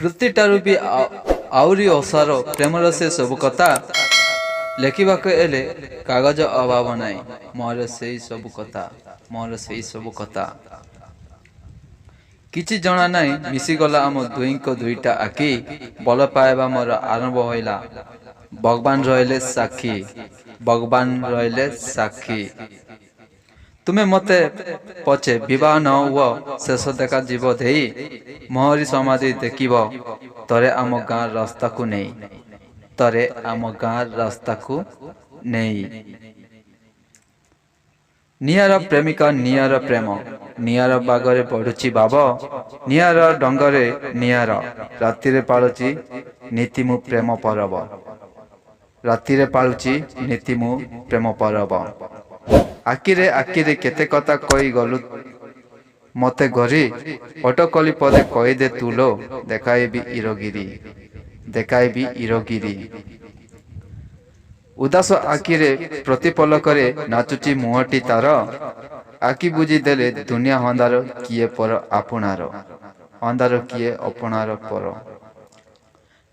ପ୍ରତିଟାରୁ ବି ଆହୁରି ଓସାର ପ୍ରେମର ସେ ସବୁ କଥା ଲେଖିବାକୁ ହେଲେ କାଗଜ ଅଭାବ ନାହିଁ। ମୋର ସେଇ ସବୁ କଥା, ମୋର ସେଇ ସବୁ କଥା। କିଛି ଜଣା ନାହିଁ ମିଶିଗଲା ଆମ ଦୁହିଁଙ୍କ ଦୁଇଟା ଆଖି। ଭଲ ପାଇବା ମୋର ଆରମ୍ଭ ହୋଇଲା, ଭଗବାନ ରହିଲେ ସାକ୍ଷୀ, ଭଗବାନ ରହିଲେ ସାକ୍ଷୀ। ତୁମେ ମୋତେ ପଛେ ବିବାହ ନ ହୁଅ, ଶେଷ ଦେଖା ଯିବ ଦେଇ, ମୋହରି ସମାଧି ଦେଖିବ ତରେ ଆମ ଗାଁ ରାସ୍ତାକୁ ନେଇ, ତରେ ଆମ ଗାଁ ରାସ୍ତାକୁ ନେଇ। ନିଆର ପ୍ରେମିକା ନିଆର ପ୍ରେମ, ନିଆର ବାଗରେ ବଢୁଛି ଭାବ, ନିଆର ଡଙ୍ଗରେ ନିଆର, ରାତିରେ ପାଳୁଛି ନୀତି ମୁଁ ପ୍ରେମ ପରବ, ରାତିରେ ପାଳୁଛି ନୀତି ମୁଁ ପ୍ରେମ ପରବ। ଆଖିରେ ଆଖିରେ କେତେ କଥା କହି ଗଲୁ ମତେ ଘରି, ଅଟକଲି ପଦେ କହିଦେ ତୁଲୋ, ଦେଖାଇବି ଇରଗିରି, ଦେଖାଇବି ଇରଗିରି। ଉଦାସ ଆଖିରେ ପ୍ରତିପଲକରେ ନାଚୁଛି ମୁହଁଟି ତାର, ଆଖି ବୁଜି ଦେଲେ ଦୁନିଆ ଅନ୍ଧାର କିଏ ପର ଆପଣାର, ଅନ୍ଧାର କିଏ ଆପଣାର ପର।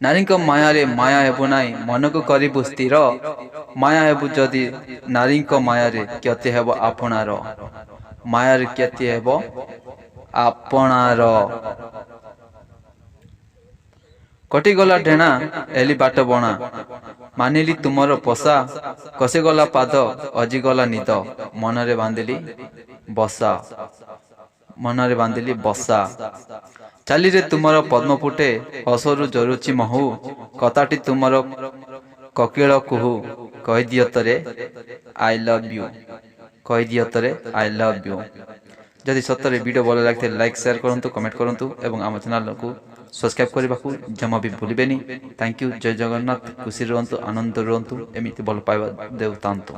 ନାରୀଙ୍କ ମାୟାରେ ମାୟା ହେବୁ ନାହିଁ, ମନକୁ କରିବୁ ସ୍ଥିର, ମାୟା ହେବୁ ଯଦି ନାରୀଙ୍କ ମାୟାରେ କ୍ଷତି ହେବ ଆପଣାର, ମାୟାରେ କ୍ଷତି ହେବ ଆପଣାର। କଟିଗଲା ଡେଣା ଏଲି ବାଟ ବଣା, ମାନିଲି ତୁମର ପୋଷା, କଷିଗଲା ପାଦ ଅଜିଗଲା ନିଦ, ମନରେ ବାନ୍ଧିଲି ବସା, ମନରେ ବାନ୍ଧିଲି ବସା। ଚାଲିରେ ତୁମର ପଦ୍ମ ଫୁଟେ, ହସରୁ ଝରୁଛି ମହୁ, କଥାଟି ତୁମର କୋକିଳ କୁହୁ, କହିଦିଅ ତରେ ଆଇ ଲଭ୍ ୟୁ, କହିଦିଅ ତରେ ଆଇ ଲଭ୍ ୟୁ। ଯଦି ସତରେ ଭିଡ଼ିଓ ଭଲ ଲାଗିଥିଲେ ଲାଇକ୍ ସେୟାର କରନ୍ତୁ, କମେଣ୍ଟ କରନ୍ତୁ ଏବଂ ଆମ ଚ୍ୟାନେଲକୁ ସବସ୍କ୍ରାଇବ୍ କରିବାକୁ ଜମା ବି ଭୁଲିବେନି। Thank you. ଜୟ ଜଗନ୍ନାଥ। ଖୁସି ରୁହନ୍ତୁ, ଆନନ୍ଦ ରୁହନ୍ତୁ, ଏମିତି ଭଲ ପାଇବା ଦେଉଥାନ୍ତୁ।